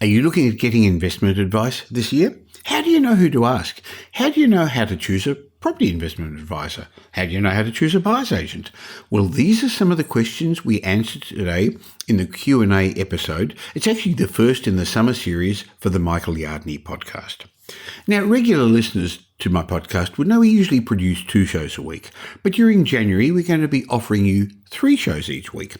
Are you looking at getting investment advice this year? How do you know who to ask? How do you know how to choose a property investment advisor? How do you know how to choose a buyer's agent? Well, these are some of the questions we answered today in the Q&A episode. It's actually the first in the summer series for the Michael Yardley podcast. Now, regular listeners to my podcast would know we usually produce 2 shows a week, but during January, we're going to be offering you 3 shows each week,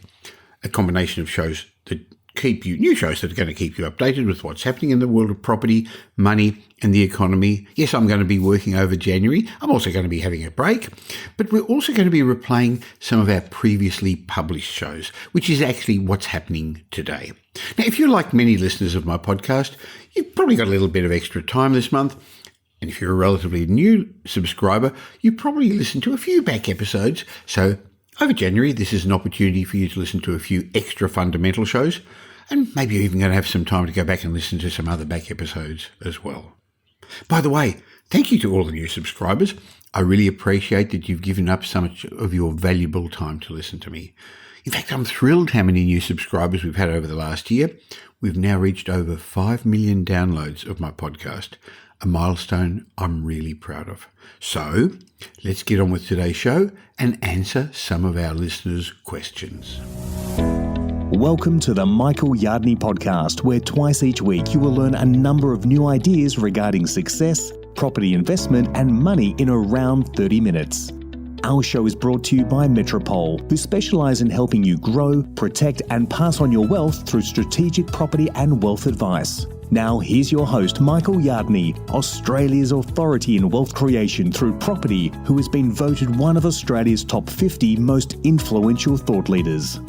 a combination of shows that new shows that are going to keep you updated with what's happening in the world of property, money, and the economy. Yes, I'm going to be working over January. I'm also going to be having a break, but we're also going to be replaying some of our previously published shows, which is actually what's happening today. Now, if you're like many listeners of my podcast, you've probably got a little bit of extra time this month. And if you're a relatively new subscriber, you probably listened to a few back episodes. So over January, this is an opportunity for you to listen to a few extra fundamental shows. And maybe you're even going to have some time to go back and listen to some other back episodes as well. By the way, thank you to all the new subscribers. I really appreciate that you've given up so much of your valuable time to listen to me. In fact, I'm thrilled how many new subscribers we've had over the last year. We've now reached over 5 million downloads of my podcast, a milestone I'm really proud of. So let's get on with today's show and answer some of our listeners' questions. Welcome to the Michael Yardley podcast, where twice each week you will learn a number of new ideas regarding success, property investment and money in around 30 minutes. Our show is brought to you by Metropole, who specialise in helping you grow, protect and pass on your wealth through strategic property and wealth advice. Now here's your host, Michael Yardley, Australia's authority in wealth creation through property, who has been voted one of Australia's top 50 most influential thought leaders.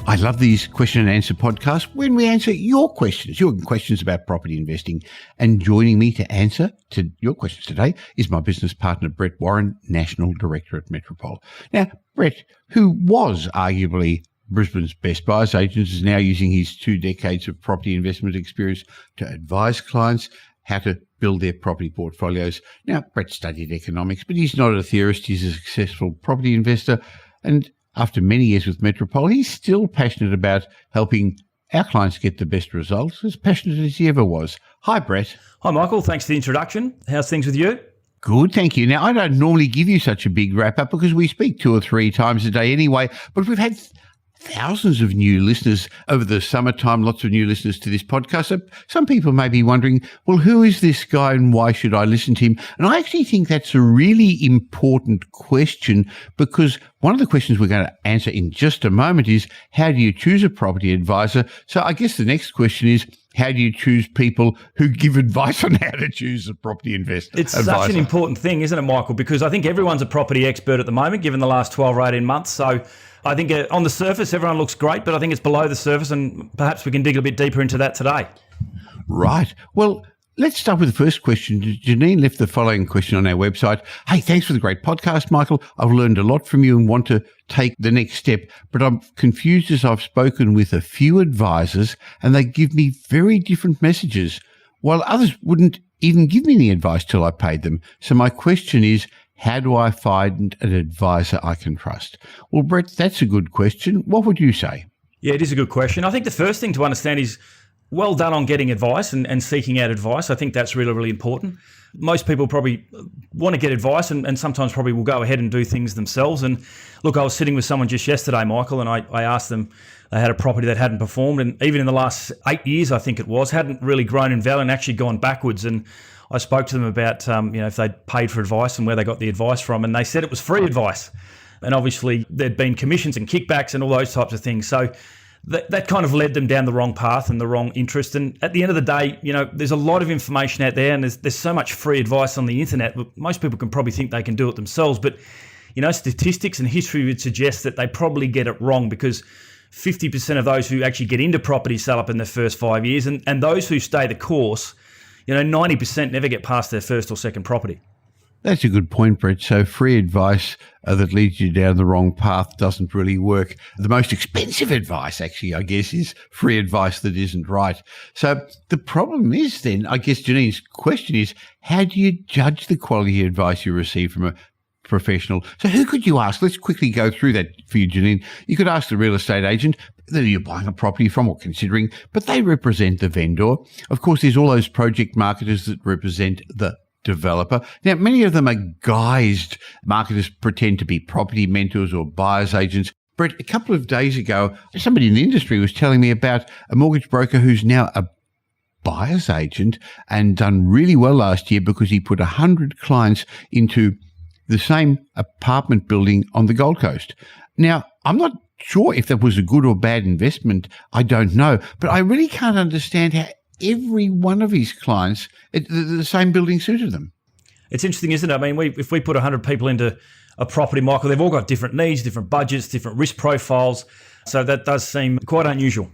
I love these question and answer podcasts when we answer your questions about property investing. And joining me to answer to your questions today is my business partner, Brett Warren, National Director at Metropole. Now, Brett, who was arguably Brisbane's best buyer's agent, is now using his 2 decades of property investment experience to advise clients how to build their property portfolios. Now, Brett studied economics, but he's not a theorist. He's a successful property investor. And after many years with Metropole, he's still passionate about helping our clients get the best results, as passionate as he ever was. Hi, Brett. Hi, Michael. Thanks for the introduction. How's things with you? Good, thank you. Now, I don't normally give you such a big wrap-up because we speak 2 or 3 times a day anyway, but we've had thousands of new listeners over the summertime, lots of new listeners to this podcast. So some people may be wondering, well, who is this guy and why should I listen to him? And I actually think that's a really important question, because one of the questions we're going to answer in just a moment is, how do you choose a property advisor? So I guess the next question is, how do you choose people who give advice on how to choose a property advisor? It's such an important thing, isn't it, Michael? Because I think everyone's a property expert at the moment, given the last 12 or 18 months. So I think on the surface, everyone looks great, but I think it's below the surface, and perhaps we can dig a bit deeper into that today. Right. Well, let's start with the first question. Janine left the following question on our website. Hey, thanks for the great podcast, Michael. I've learned a lot from you and want to take the next step, but I'm confused as I've spoken with a few advisors and they give me very different messages, while others wouldn't even give me any advice till I paid them. So my question is, how do I find an advisor I can trust? Well, Brett, that's a good question. What would you say? Yeah, it is a good question. I think the first thing to understand is, well done on getting advice and seeking out advice. I think that's really, really important. Most people probably want to get advice and sometimes probably will go ahead and do things themselves. And look, I was sitting with someone just yesterday, Michael, and I asked them, they had a property that hadn't performed. And even in the last 8 years, I think it was, hadn't really grown in value and actually gone backwards. And I spoke to them about, if they'd paid for advice and where they got the advice from. And they said it was free advice. And obviously there'd been commissions and kickbacks and all those types of things. So that kind of led them down the wrong path and the wrong interest. And at the end of the day, there's a lot of information out there and there's so much free advice on the internet. Most people can probably think they can do it themselves. But, statistics and history would suggest that they probably get it wrong, because 50% of those who actually get into property sell up in their first 5 years. And those who stay the course, 90% never get past their first or second property. That's a good point, Brett. So free advice that leads you down the wrong path doesn't really work. The most expensive advice, actually, I guess, is free advice that isn't right. So the problem is then, I guess Janine's question is, how do you judge the quality of advice you receive from a professional? So who could you ask? Let's quickly go through that for you, Janine. You could ask the real estate agent. that you're buying a property from or considering, but they represent the vendor. Of course, there's all those project marketers that represent the developer. Now, many of them are guised marketers, pretend to be property mentors or buyer's agents. Brett, a couple of days ago, somebody in the industry was telling me about a mortgage broker who's now a buyer's agent and done really well last year because he put 100 clients into the same apartment building on the Gold Coast. Now, I'm not sure if that was a good or bad investment. I don't know. But I really can't understand how every one of his clients, the same building suited them. It's interesting, isn't it? I mean, if we put 100 people into a property, Michael, they've all got different needs, different budgets, different risk profiles. So that does seem quite unusual.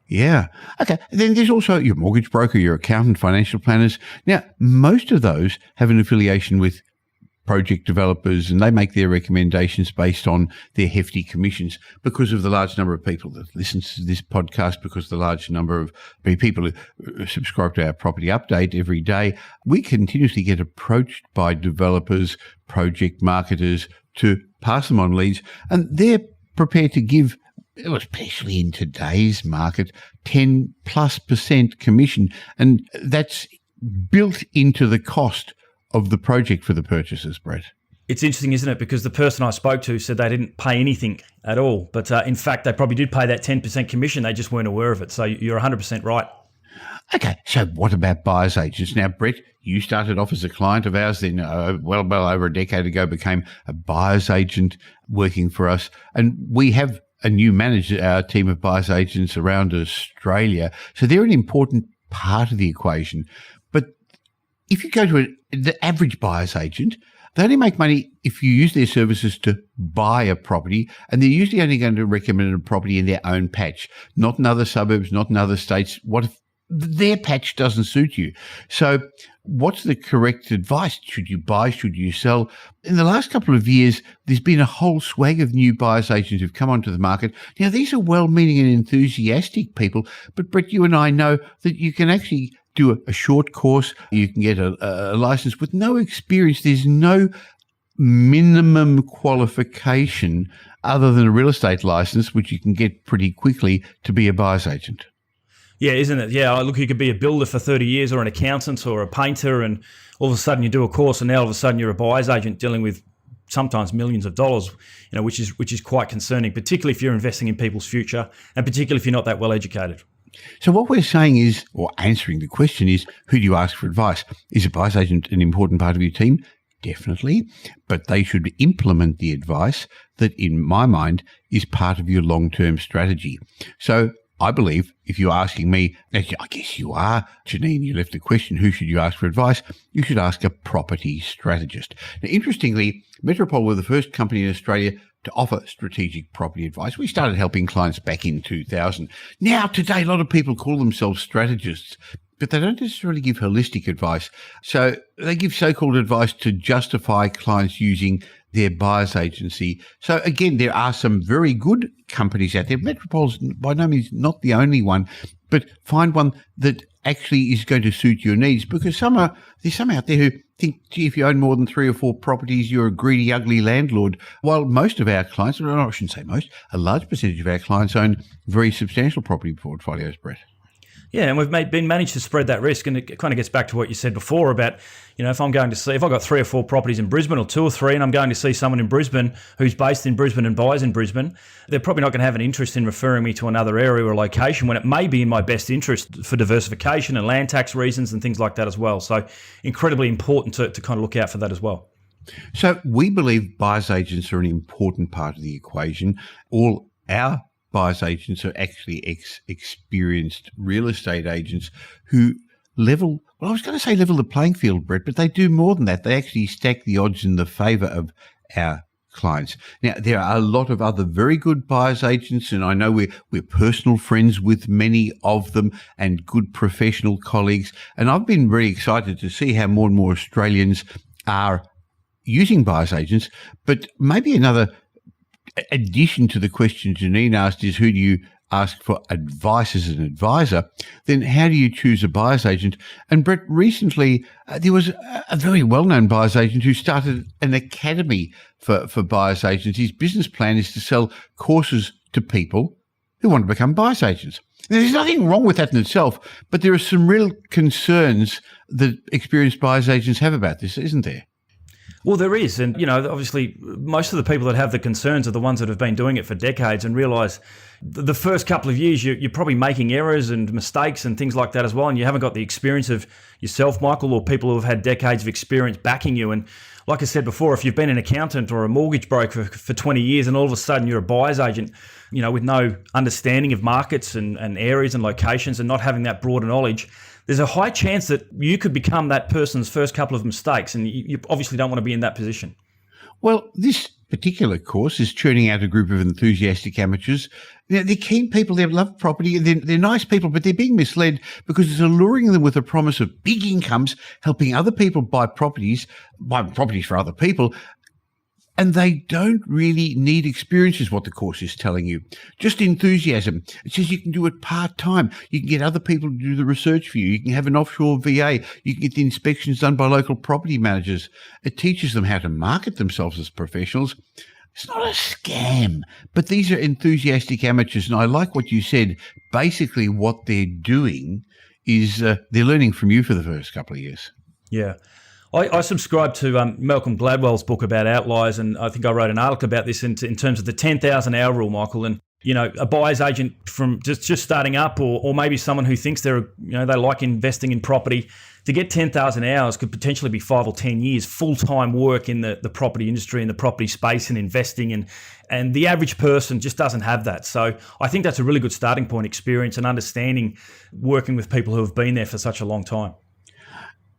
Yeah. Okay. Then there's also your mortgage broker, your accountant, financial planners. Now, most of those have an affiliation with project developers, and they make their recommendations based on their hefty commissions. Because of the large number of people that listen to this podcast, because of the large number of people who subscribe to our property update every day, we continuously get approached by developers, project marketers to pass them on leads, and they're prepared to give, especially in today's market, 10+% commission, and that's built into the cost of the project for the purchasers, Brett. It's interesting, isn't it? Because the person I spoke to said they didn't pay anything at all. But in fact, they probably did pay that 10% commission. They just weren't aware of it. So you're 100% right. Okay, so what about buyer's agents? Now, Brett, you started off as a client of ours, then well over a decade ago became a buyer's agent working for us. And we have a new manager, our team of buyer's agents around Australia. So they're an important part of the equation. But if you go to the average buyer's agent, they only make money if you use their services to buy a property, and they're usually only going to recommend a property in their own patch, not in other suburbs, not in other states. What if their patch doesn't suit you? So what's the correct advice? Should you buy? Should you sell? In the last couple of years, there's been a whole swag of new buyer's agents who've come onto the market. Now, these are well-meaning and enthusiastic people, but Brett, you and I know that you can actually do a short course. You can get a license with no experience. There's no minimum qualification other than a real estate license, which you can get pretty quickly to be a buyer's agent. Yeah, isn't it? Yeah, look, you could be a builder for 30 years or an accountant or a painter, and all of a sudden you do a course, and now all of a sudden you're a buyer's agent dealing with sometimes millions of dollars, which is quite concerning, particularly if you're investing in people's future, and particularly if you're not that well educated. So what we're saying is, or answering the question is, who do you ask for advice? Is a buyer's agent an important part of your team? Definitely, but they should implement the advice that, in my mind, is part of your long-term strategy. So I believe if you're asking me, I guess you are, Janine, you left the question, who should you ask for advice? You should ask a property strategist. Now, interestingly, Metropole were the first company in Australia to offer strategic property advice. We started helping clients back in 2000. Now, today, a lot of people call themselves strategists, but they don't necessarily give holistic advice. So they give so-called advice to justify clients using their buyer's agency. So again, there are some very good companies out there. Metropole's by no means not the only one, but find one that actually is going to suit your needs, because there's some out there who think, gee, if you own more than 3 or 4 properties, you're a greedy, ugly landlord. While most of our clients, or I shouldn't say most, a large percentage of our clients own very substantial property portfolios, Brett. Yeah, and we've managed to spread that risk, and it kind of gets back to what you said before about, if I've got 3 or 4 properties in Brisbane, or 2 or 3, and I'm going to see someone in Brisbane who's based in Brisbane and buys in Brisbane, they're probably not going to have an interest in referring me to another area or location when it may be in my best interest for diversification and land tax reasons and things like that as well. So incredibly important to kind of look out for that as well. So we believe buyer's agents are an important part of the equation. All our buyer's agents are actually experienced real estate agents who level the playing field, Brett, but they do more than that. They actually stack the odds in the favour of our clients. Now, there are a lot of other very good buyer's agents, and I know we're personal friends with many of them and good professional colleagues, and I've been very excited to see how more and more Australians are using buyer's agents. But maybe another addition to the question Janine asked is, who do you ask for advice as an advisor? Then how do you choose a buyer's agent? And Brett, recently there was a very well-known buyer's agent who started an academy for buyer's agents. His business plan is to sell courses to people who want to become buyer's agents. There's nothing wrong with that in itself, but there are some real concerns that experienced buyer's agents have about this, isn't there? Well, there is. And, obviously, most of the people that have the concerns are the ones that have been doing it for decades and realise the first couple of years you're probably making errors and mistakes and things like that as well. And you haven't got the experience of yourself, Michael, or people who have had decades of experience backing you. And like I said before, if you've been an accountant or a mortgage broker for 20 years and all of a sudden you're a buyer's agent, with no understanding of markets and areas and locations and not having that broader knowledge, there's a high chance that you could become that person's first couple of mistakes, and you obviously don't want to be in that position. Well, this particular course is churning out a group of enthusiastic amateurs. They're keen people, they love property, they're nice people, but they're being misled because it's alluring them with a promise of big incomes, helping other people buy properties for other people. And they don't really need experience, is what the course is telling you. Just enthusiasm. It says you can do it part-time. You can get other people to do the research for you. You can have an offshore VA. You can get the inspections done by local property managers. It teaches them how to market themselves as professionals. It's not a scam, but these are enthusiastic amateurs. And I like what you said. Basically, what they're doing is they're learning from you for the first couple of years. Yeah. I subscribe to Malcolm Gladwell's book about outliers, and I think I wrote an article about this in terms of the 10,000 hour rule, Michael. And a buyer's agent from just starting up, or maybe someone who thinks they like investing in property, to get 10,000 hours could potentially be 5 or 10 years full-time work in the property industry and the property space and investing, and the average person just doesn't have that. So I think that's a really good starting point, experience and understanding working with people who have been there for such a long time.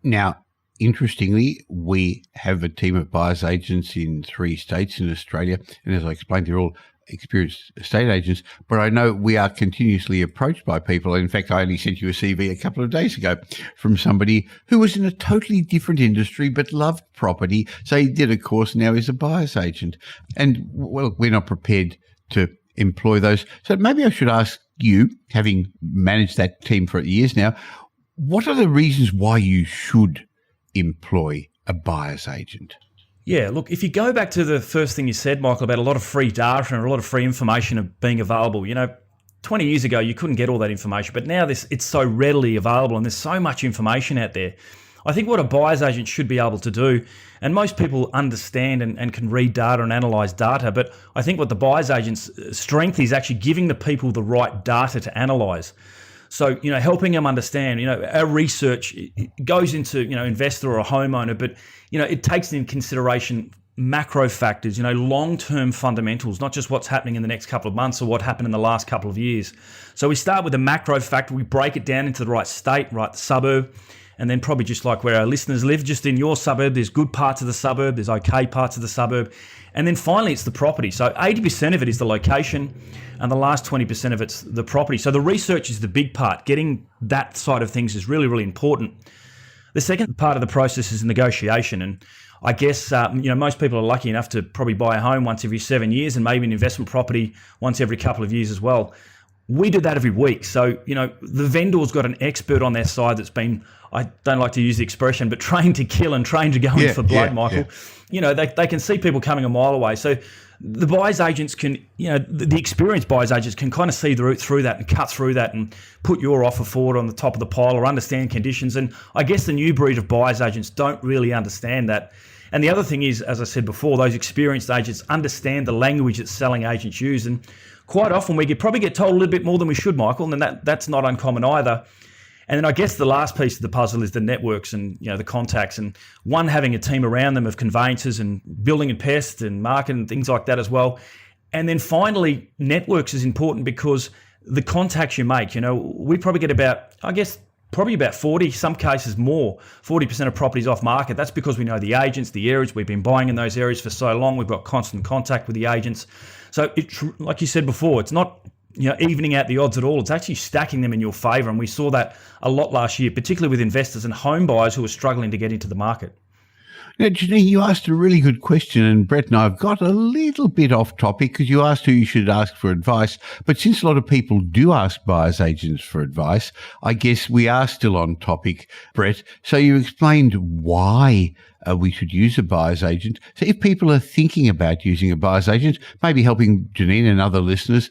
Now, interestingly, we have a team of buyer's agents in 3 states in Australia. And as I explained, they're all experienced estate agents. But I know we are continuously approached by people. In fact, I only sent you a CV a couple of days ago from somebody who was in a totally different industry but loved property. So he did a course, now he's a buyer's agent. And, well, we're not prepared to employ those. So maybe I should ask you, having managed that team for years now, what are the reasons why you should employ a buyer's agent? Yeah, look, if you go back to the first thing you said, Michael, about a lot of free data and a lot of free information being available, 20 years ago, you couldn't get all that information, but now it's so readily available and there's so much information out there. I think what a buyer's agent should be able to do, and most people understand and can read data and analyse data, but I think what the buyer's agent's strength is actually giving the people the right data to analyse. So, helping them understand, our research goes into, investor or a homeowner, but, it takes into consideration macro factors, long-term fundamentals, not just what's happening in the next couple of months or what happened in the last couple of years. So we start with the macro factor, we break it down into the right state, right suburb, and then probably just like where our listeners live, just in your suburb, there's good parts of the suburb, there's okay parts of the suburb. And then finally, it's the property. So 80% of it is the location, and the last 20% of it's the property. So the research is the big part. Getting that side of things is really, really important. The second part of the process is negotiation. And I guess, most people are lucky enough to probably buy a home once every 7 years and maybe an investment property once every couple of years as well. We do that every week. So, the vendor's got an expert on their side that's been, I don't like to use the expression, but trained to kill and trained to go in for blood, Michael. Yeah. They can see people coming a mile away. So the buyer's agents can, the experienced buyer's agents can kind of see through that and cut through that and put your offer forward on the top of the pile or understand conditions. And I guess the new breed of buyer's agents don't really understand that. And the other thing is, as I said before, those experienced agents understand the language that selling agents use. And quite often we probably get told a little bit more than we should, Michael, and that's not uncommon either. And then I guess the last piece of the puzzle is the networks and the contacts, and one, having a team around them of conveyancers and building and pest and market and things like that as well. And then finally, networks is important because the contacts you make, we probably get about 40, some cases more, 40% of properties off market. That's because we know the agents, the areas, we've been buying in those areas for so long. We've got constant contact with the agents. So like you said before, it's not evening out the odds at all. It's actually stacking them in your favour. And we saw that a lot last year, particularly with investors and home buyers who are struggling to get into the market. Now, Janine, you asked a really good question, and Brett and I have got a little bit off topic because you asked who you should ask for advice. But since a lot of people do ask buyer's agents for advice, I guess we are still on topic, Brett. So you explained why we should use a buyer's agent. So if people are thinking about using a buyer's agent, maybe helping Janine and other listeners,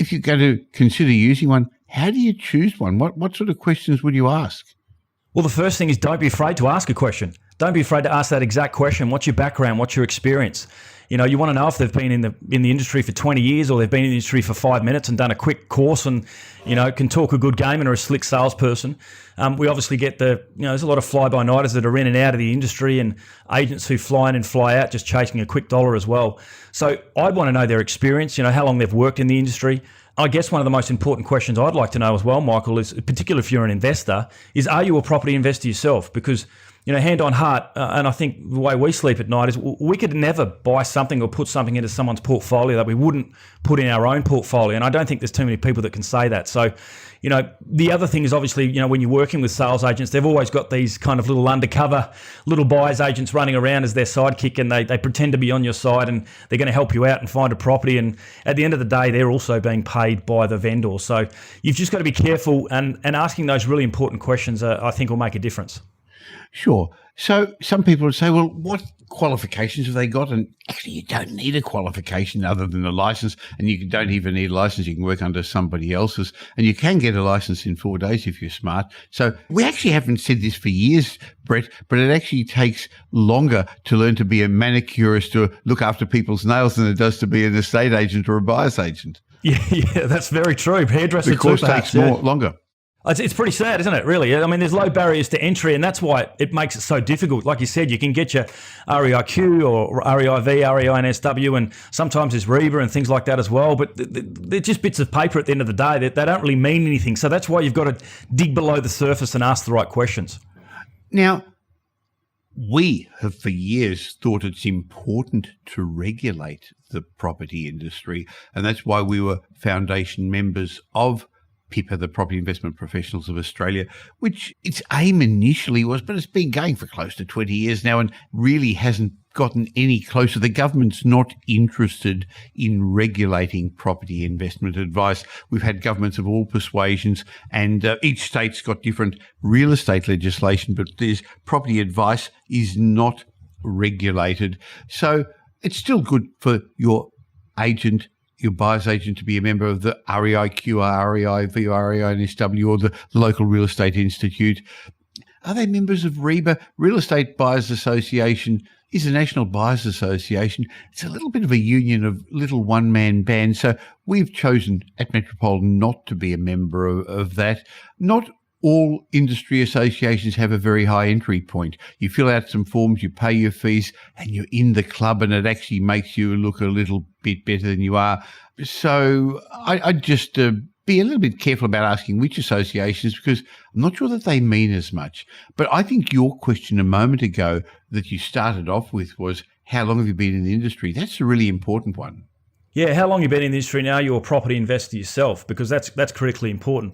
if you're going to consider using one, how do you choose one? What sort of questions would you ask? Well, the first thing is don't be afraid to ask a question. Don't be afraid to ask that exact question. What's your background? What's your experience? You know, you want to know if they've been in the industry for 20 years or they've been in the industry for 5 minutes and done a quick course and, you know, can talk a good game and are a slick salesperson. We obviously get there's a lot of fly-by-nighters that are in and out of the industry and agents who fly in and fly out just chasing a quick dollar as well. So I'd want to know their experience, you know, how long they've worked in the industry. I guess one of the most important questions I'd like to know as well, Michael, is particularly if you're an investor, is are you a property investor yourself? Because, you know, hand on heart, and I think the way we sleep at night is we could never buy something or put something into someone's portfolio that we wouldn't put in our own portfolio. And I don't think there's too many people that can say that. So, you know, the other thing is obviously, you know, when you're working with sales agents, they've always got these kind of little undercover, little buyers agents running around as their sidekick, and they pretend to be on your side and they're going to help you out and find a property. And at the end of the day, they're also being paid by the vendor. So you've just got to be careful, and asking those really important questions, I think, will make a difference. Sure. So some people would say, well, what qualifications have they got? And actually, you don't need a qualification other than a license, and you don't even need a license. You can work under somebody else's, and you can get a license in 4 days if you're smart. So we actually haven't said this for years, Brett, but it actually takes longer to learn to be a manicurist or look after people's nails than it does to be an estate agent or a buyer's agent. Yeah, that's very true. Hairdresser the course takes longer. It's pretty sad, isn't it, really? I mean, there's low barriers to entry, and that's why it makes it so difficult. Like you said, you can get your REIQ or REIV, REINSW, and sometimes there's REBA and things like that as well, but they're just bits of paper at the end of the day. They don't really mean anything. So that's why you've got to dig below the surface and ask the right questions. Now, we have for years thought it's important to regulate the property industry, and that's why we were foundation members of PIPA, the Property Investment Professionals of Australia, which its aim initially was, but it's been going for close to 20 years now and really hasn't gotten any closer. The government's not interested in regulating property investment advice. We've had governments of all persuasions, and each state's got different real estate legislation, but there's property advice is not regulated. So it's still good for your buyer's agent to be a member of the REIQ, REIV, REINSW, or the local real estate institute. Are they members of REBA? Real Estate Buyers Association is a national buyers association. It's a little bit of a union of little one-man bands. So we've chosen at Metropole not to be a member of that. Not all industry associations have a very high entry point. You fill out some forms, you pay your fees, and you're in the club, and it actually makes you look a little bit better than you are. So I'd just be a little bit careful about asking which associations, because I'm not sure that they mean as much. But I think your question a moment ago that you started off with was, how long have you been in the industry? That's a really important one. Yeah, how long you've been in the industry now, you're a property investor yourself, because that's critically important.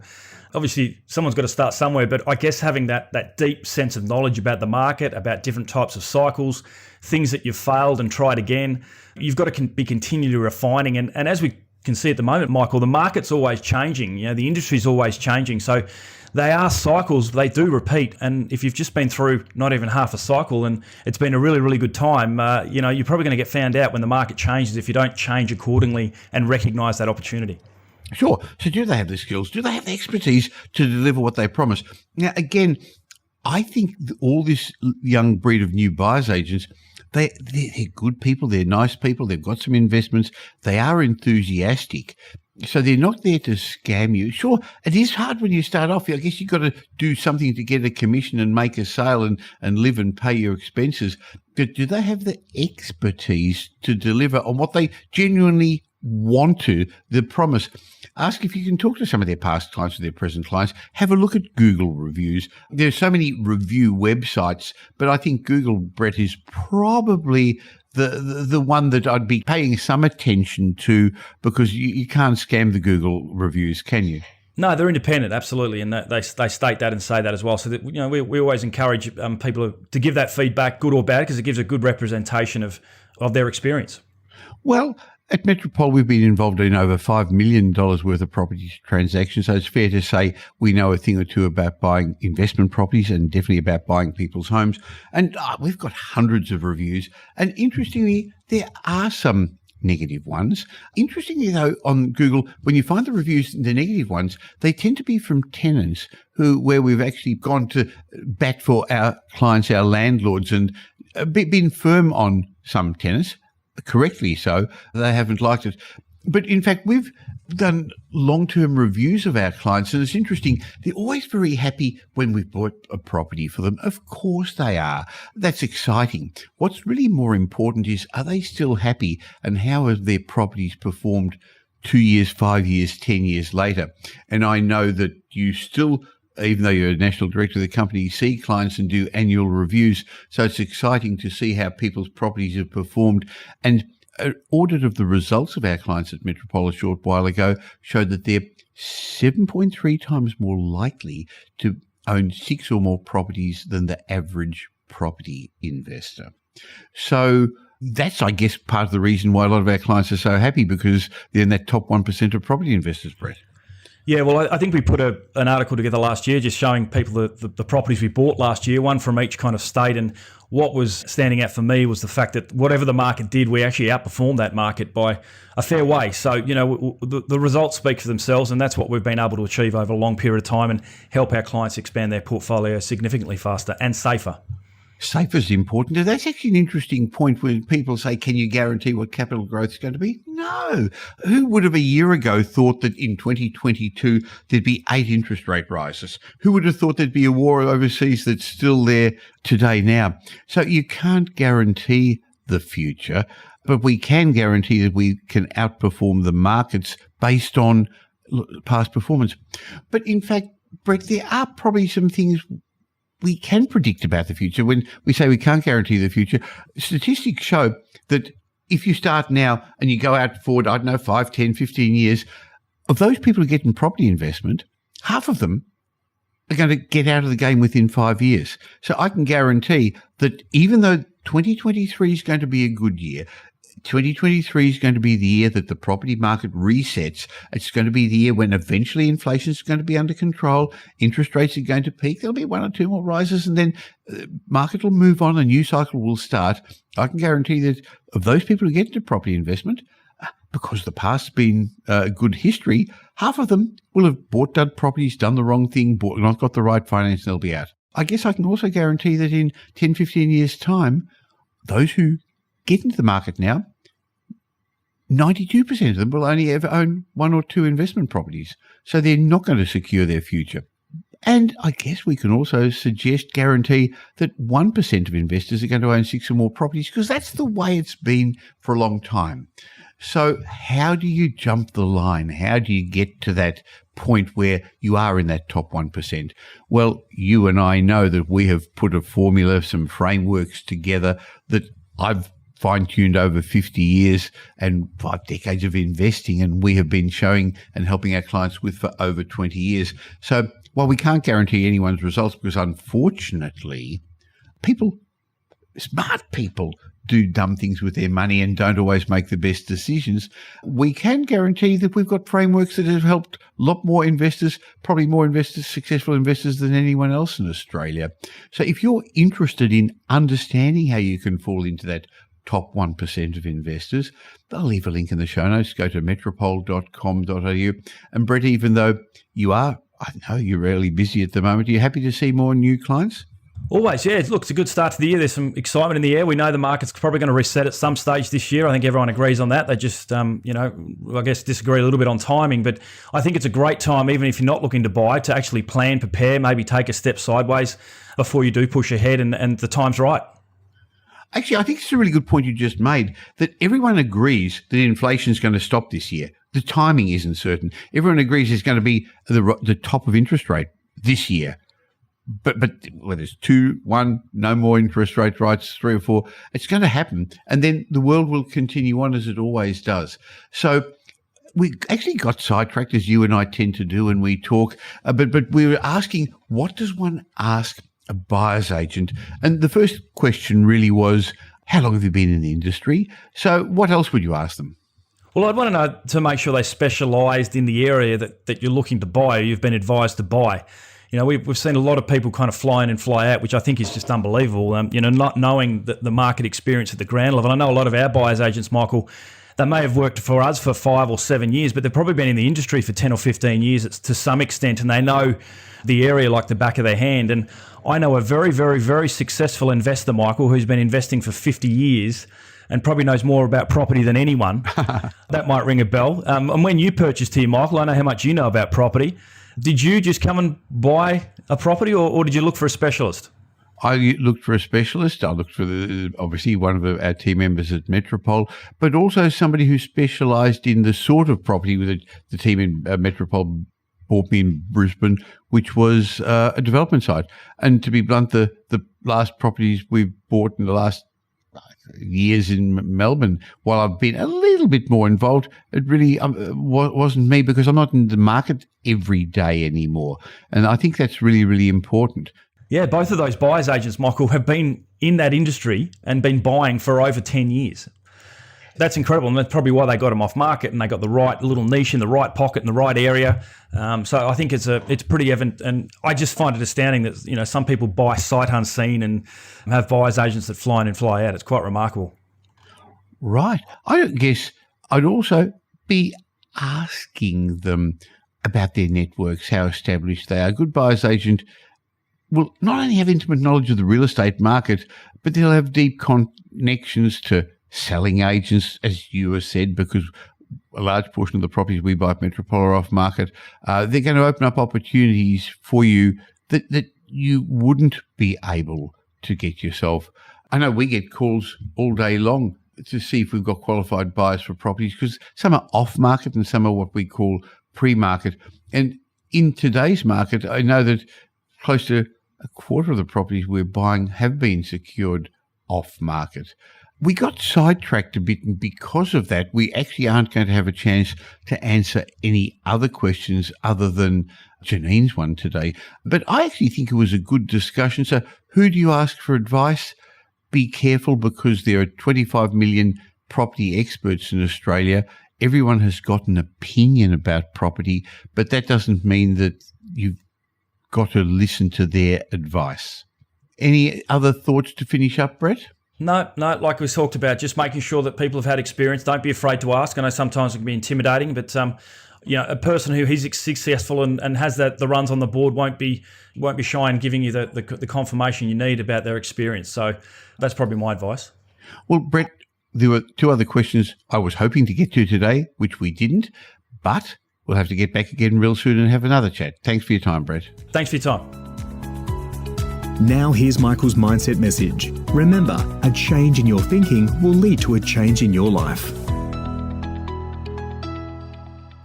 Obviously, someone's got to start somewhere, but I guess having that deep sense of knowledge about the market, about different types of cycles, things that you've failed and tried again, you've got to be continually refining. And as we can see at the moment, Michael, the market's always changing. You know, the industry's always changing. So they are cycles, they do repeat. And if you've just been through not even half a cycle and it's been a really, really good time, you're probably going to get found out when the market changes if you don't change accordingly and recognise that opportunity. Sure. So do they have the skills? Do they have the expertise to deliver what they promise? Now, again, I think all this young breed of new buyers agents, they're good people. They're nice people. They've got some investments. They are enthusiastic. So they're not there to scam you. Sure, it is hard when you start off. I guess you've got to do something to get a commission and make a sale and live and pay your expenses. But do they have the expertise to deliver on what they genuinely want to, the promise? Ask if you can talk to some of their past clients or their present clients. Have a look at Google reviews. There are so many review websites, but I think Google, Brett, is probably the one that I'd be paying some attention to, because you can't scam the Google reviews, can you? No, they're independent, absolutely, and they state that and say that as well. So that, we always encourage people to give that feedback, good or bad, because it gives a good representation of their experience. Well, at Metropole, we've been involved in over $5 million worth of property transactions, so it's fair to say we know a thing or two about buying investment properties and definitely about buying people's homes. And we've got hundreds of reviews. And interestingly, there are some negative ones. Interestingly, though, on Google, when you find the reviews, the negative ones, they tend to be from tenants where we've actually gone to bat for our clients, our landlords, and been firm on some tenants, correctly so. They haven't liked it. But in fact, we've done long-term reviews of our clients, and it's interesting. They're always very happy when we've bought a property for them. Of course they are. That's exciting. What's really more important is, are they still happy, and how have their properties performed 2 years, 5 years, 10 years later? And I know that you still, even though you're a national director of the company, you see clients and do annual reviews. So it's exciting to see how people's properties have performed. And an audit of the results of our clients at Metropole a short while ago showed that they're 7.3 times more likely to own 6 or more properties than the average property investor. So that's, I guess, part of the reason why a lot of our clients are so happy, because they're in that top 1% of property investors, Brett. Yeah, well, I think we put an article together last year just showing people the properties we bought last year, one from each kind of state. And what was standing out for me was the fact that whatever the market did, we actually outperformed that market by a fair way. So, the results speak for themselves, and that's what we've been able to achieve over a long period of time and help our clients expand their portfolio significantly faster and safer. Safer is important. And that's actually an interesting point when people say, can you guarantee what capital growth is going to be? No. Who would have a year ago thought that in 2022 there'd be 8 interest rate rises? Who would have thought there'd be a war overseas that's still there today now? So you can't guarantee the future, but we can guarantee that we can outperform the markets based on past performance. But in fact, Brett, there are probably some things we can predict about the future. When we say we can't guarantee the future, statistics show that if you start now and you go out forward, 5, 10, 15 years, of those people who get in property investment, half of them are going to get out of the game within 5 years. So I can guarantee that even though 2023 is going to be a good year, 2023 is going to be the year that the property market resets. It's going to be the year when eventually inflation is going to be under control. Interest rates are going to peak. There'll be 1 or 2 more rises, and then the market will move on. A new cycle will start. I can guarantee that of those people who get into property investment, because the past's been good history, half of them will have bought dud properties, done the wrong thing, not got the right finance, and they'll be out. I guess I can also guarantee that in 10, 15 years' time, those who get into the market now, 92% of them will only ever own 1 or 2 investment properties. So they're not going to secure their future. And I guess we can also guarantee that 1% of investors are going to own 6 or more properties, because that's the way it's been for a long time. So how do you jump the line? How do you get to that point where you are in that top 1%? Well, you and I know that we have put a formula, some frameworks together that I've fine-tuned over 50 years and 5 decades of investing, and we have been showing and helping our clients with for over 20 years. So while we can't guarantee anyone's results, because unfortunately smart people do dumb things with their money and don't always make the best decisions, we can guarantee that we've got frameworks that have helped a lot more investors, probably more investors, successful investors than anyone else in Australia. So if you're interested in understanding how you can fall into that top 1% of investors, I'll leave a link in the show notes. Go to metropole.com.au. And Brett, even though I know you're really busy at the moment, are you happy to see more new clients? Always, yeah. Look, it's a good start to the year. There's some excitement in the air. We know the market's probably going to reset at some stage this year. I think everyone agrees on that. They just, I guess disagree a little bit on timing. But I think it's a great time, even if you're not looking to buy, to actually plan, prepare, maybe take a step sideways before you do push ahead, and the time's right. Actually, I think it's a really good point you just made, that everyone agrees that inflation is going to stop this year. The timing isn't certain. Everyone agrees it's going to be the top of interest rate this year. But whether it's 2, 1, no more interest rate rises, 3 or 4, it's going to happen. And then the world will continue on as it always does. So we actually got sidetracked, as you and I tend to do when we talk. But we were asking, what does one ask a buyer's agent? And the first question really was, how long have you been in the industry? So what else would you ask them? Well, I'd want to know to make sure they specialised in the area that you're looking to buy, or you've been advised to buy. We've seen a lot of people kind of fly in and fly out, which I think is just unbelievable. Not knowing the market experience at the ground level. I know a lot of our buyers agents, Michael, They may have worked for us for 5 or 7 years, but they've probably been in the industry for 10 or 15 years to some extent, and they know the area like the back of their hand. And I know a very, very, very successful investor, Michael, who's been investing for 50 years and probably knows more about property than anyone. That might ring a bell. And when you purchased here, Michael, I know how much you know about property. Did you just come and buy a property, or did you look for a specialist? I looked for a specialist. I looked for obviously one of our team members at Metropole, but also somebody who specialised in the sort of property with the team in Metropole bought me in Brisbane, which was a development site. And to be blunt, the last properties we've bought in the last years in Melbourne, while I've been a little bit more involved, it really wasn't me, because I'm not in the market every day anymore. And I think that's really, really important. Yeah, both of those buyers agents, Michael, have been in that industry and been buying for over 10 years. That's incredible, and that's probably why they got them off market, and they got the right little niche in the right pocket in the right area. So I think it's pretty evident, and I just find it astounding that some people buy sight unseen and have buyers agents that fly in and fly out. It's quite remarkable. Right. I guess I'd also be asking them about their networks, how established they are. A good buyer's agent will not only have intimate knowledge of the real estate market, but they'll have deep connections to selling agents, as you have said, because a large portion of the properties we buy at Metropole are off market. They're going to open up opportunities for you that you wouldn't be able to get yourself. I know we get calls all day long to see if we've got qualified buyers for properties, because some are off market and some are what we call pre-market. And in today's market, I know that close to a quarter of the properties we're buying have been secured off market. We got sidetracked a bit, and because of that, we actually aren't going to have a chance to answer any other questions other than Janine's one today. But I actually think it was a good discussion. So who do you ask for advice? Be careful, because there are 25 million property experts in Australia. Everyone has got an opinion about property, but that doesn't mean that you've got to listen to their advice. Any other thoughts to finish up, Brett? No, like we talked about, just making sure that people have had experience. Don't be afraid to ask. I know sometimes it can be intimidating, but a person who is successful and has the runs on the board won't be shy in giving you the confirmation you need about their experience. So that's probably my advice. Well, Brett, there were two other questions I was hoping to get to today, which we didn't, but we'll have to get back again real soon and have another chat. Thanks for your time, Brett. Thanks for your time. Now here's Michael's mindset message. Remember, a change in your thinking will lead to a change in your life.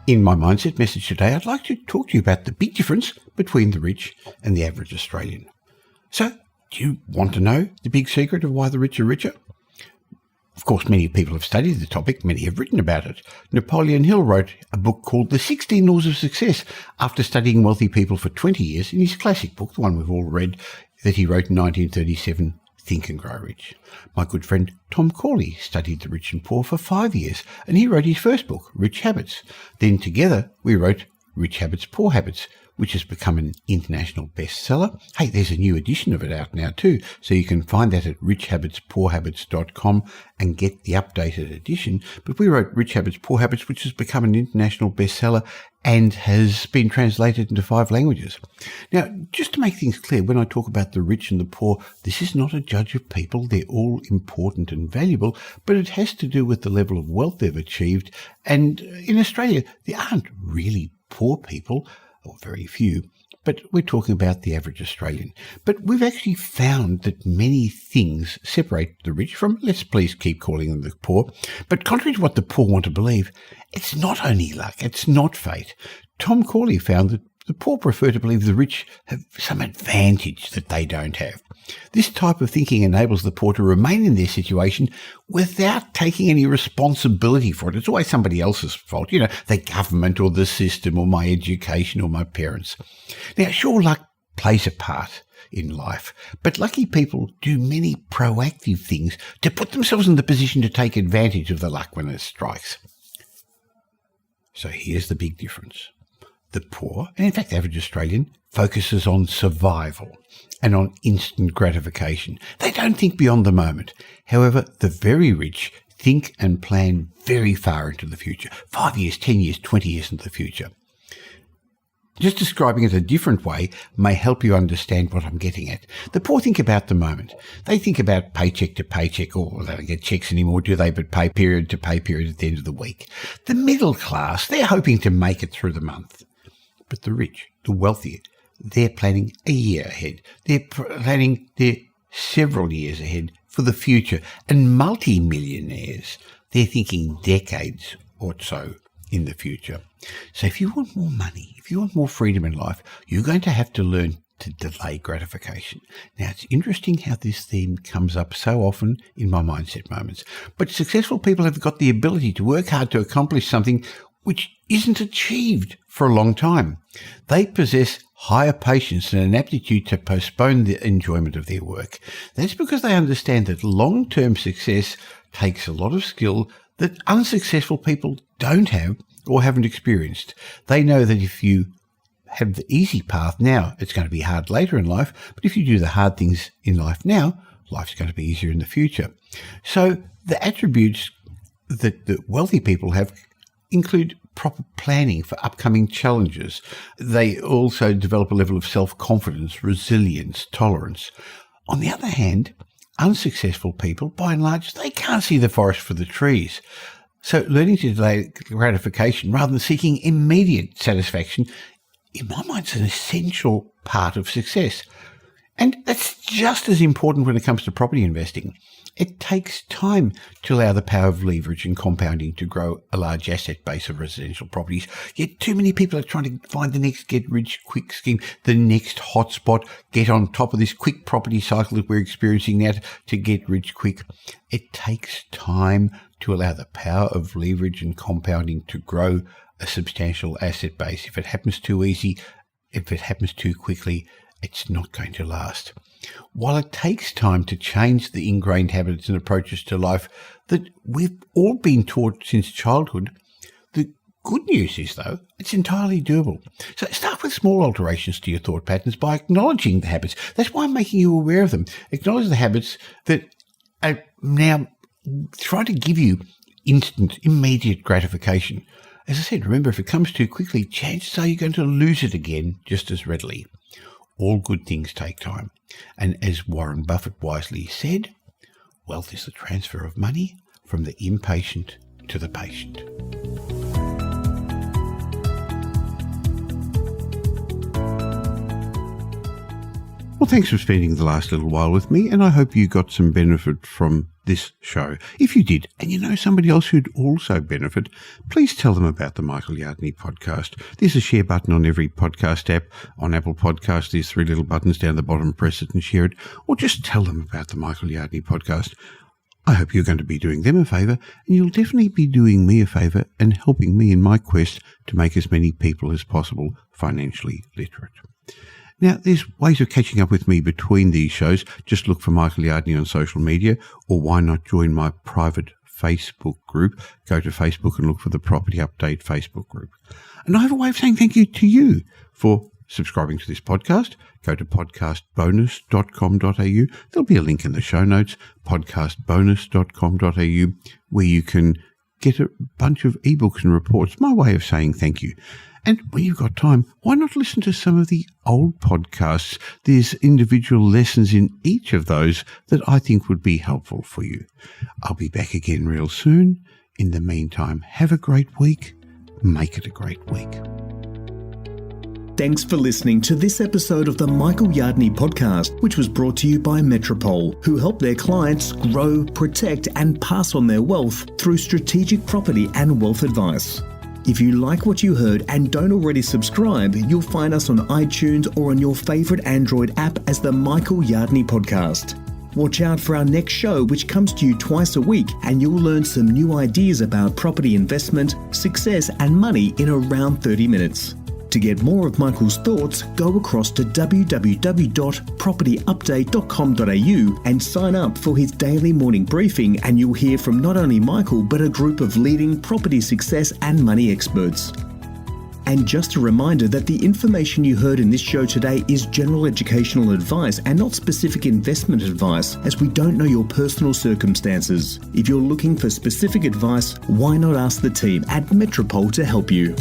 In my mindset message today, I'd like to talk to you about the big difference between the rich and the average Australian. So, do you want to know the big secret of why the rich are richer? Of course, many people have studied the topic, many have written about it. Napoleon Hill wrote a book called The 16 Laws of Success after studying wealthy people for 20 years in his classic book, the one we've all read, that he wrote in 1937, Think and Grow Rich. My good friend Tom Corley studied the rich and poor for 5 years, and he wrote his first book, Rich Habits. Then together we wrote Rich Habits, Poor Habits, which has become an international bestseller. Hey, there's a new edition of it out now too, so you can find that at richhabitspoorhabits.com and get the updated edition. But we wrote Rich Habits, Poor Habits, which has become an international bestseller and has been translated into 5 languages. Now, just to make things clear, when I talk about the rich and the poor, this is not a judge of people. They're all important and valuable, but it has to do with the level of wealth they've achieved. And in Australia, there aren't really poor people, or very few, but we're talking about the average Australian. But we've actually found that many things separate the rich from, let's please keep calling them the poor. But contrary to what the poor want to believe, it's not only luck, it's not fate. Tom Corley found that the poor prefer to believe the rich have some advantage that they don't have. This type of thinking enables the poor to remain in their situation without taking any responsibility for it. It's always somebody else's fault, the government or the system or my education or my parents. Now, sure, luck plays a part in life, but lucky people do many proactive things to put themselves in the position to take advantage of the luck when it strikes. So here's the big difference. The poor, and in fact the average Australian, focuses on survival and on instant gratification. They don't think beyond the moment. However, the very rich think and plan very far into the future, 5 years, 10 years, 20 years into the future. Just describing it a different way may help you understand what I'm getting at. The poor think about the moment. They think about paycheck to paycheck, or they don't get checks anymore, do they, but pay period to pay period at the end of the week. The middle class, they're hoping to make it through the month. But the rich, the wealthy, they're planning a year ahead. They're planning their several years ahead for the future. And multi-millionaires, they're thinking decades or so in the future. So if you want more money, if you want more freedom in life, you're going to have to learn to delay gratification. Now, it's interesting how this theme comes up so often in my mindset moments. But successful people have got the ability to work hard to accomplish something which isn't achieved for a long time. They possess higher patience and an aptitude to postpone the enjoyment of their work. That's because they understand that long-term success takes a lot of skill that unsuccessful people don't have or haven't experienced. They know that if you have the easy path now, it's going to be hard later in life, but if you do the hard things in life now, life's going to be easier in the future. So the attributes that the wealthy people have include proper planning for upcoming challenges. They also develop a level of self-confidence, resilience, tolerance. On the other hand, unsuccessful people, by and large, they can't see the forest for the trees. So learning to delay gratification rather than seeking immediate satisfaction, in my mind, is an essential part of success. And that's just as important when it comes to property investing. It takes time to allow the power of leverage and compounding to grow a large asset base of residential properties. Yet too many people are trying to find the next get-rich-quick scheme, the next hotspot, get on top of this quick property cycle that we're experiencing now to get rich quick. It takes time to allow the power of leverage and compounding to grow a substantial asset base. If it happens too easy, if it happens too quickly, it's not going to last. While it takes time to change the ingrained habits and approaches to life that we've all been taught since childhood, the good news is, though, it's entirely doable. So start with small alterations to your thought patterns by acknowledging the habits. That's why I'm making you aware of them. Acknowledge the habits that are now trying to give you instant, immediate gratification. As I said, remember, if it comes too quickly, chances are you're going to lose it again just as readily. All good things take time. And as Warren Buffett wisely said, wealth is the transfer of money from the impatient to the patient. Well, thanks for spending the last little while with me, and I hope you got some benefit from this show. If you did, and you know somebody else who'd also benefit, please tell them about the Michael Yardley podcast. There's a share button on every podcast app. On Apple Podcasts, there's 3 little buttons down the bottom. Press it and share it, or just tell them about the Michael Yardley podcast. I hope you're going to be doing them a favour, and you'll definitely be doing me a favour and helping me in my quest to make as many people as possible financially literate. Now, there's ways of catching up with me between these shows. Just look for Michael Yardley on social media, or why not join my private Facebook group? Go to Facebook and look for the Property Update Facebook group. And I have a way of saying thank you to you for subscribing to this podcast. Go to podcastbonus.com.au. There'll be a link in the show notes, podcastbonus.com.au, where you can get a bunch of ebooks and reports. My way of saying thank you. And when you've got time, why not listen to some of the old podcasts? There's individual lessons in each of those that I think would be helpful for you. I'll be back again real soon. In the meantime, have a great week. Make it a great week. Thanks for listening to this episode of the Michael Yardley podcast, which was brought to you by Metropole, who help their clients grow, protect, and pass on their wealth through strategic property and wealth advice. If you like what you heard and don't already subscribe, you'll find us on iTunes or on your favourite Android app as the Michael Yardley Podcast. Watch out for our next show, which comes to you twice a week, and you'll learn some new ideas about property investment, success and money in around 30 minutes. To get more of Michael's thoughts, go across to www.propertyupdate.com.au and sign up for his daily morning briefing, and you'll hear from not only Michael but a group of leading property success and money experts. And just a reminder that the information you heard in this show today is general educational advice and not specific investment advice, as we don't know your personal circumstances. If you're looking for specific advice, why not ask the team at Metropole to help you?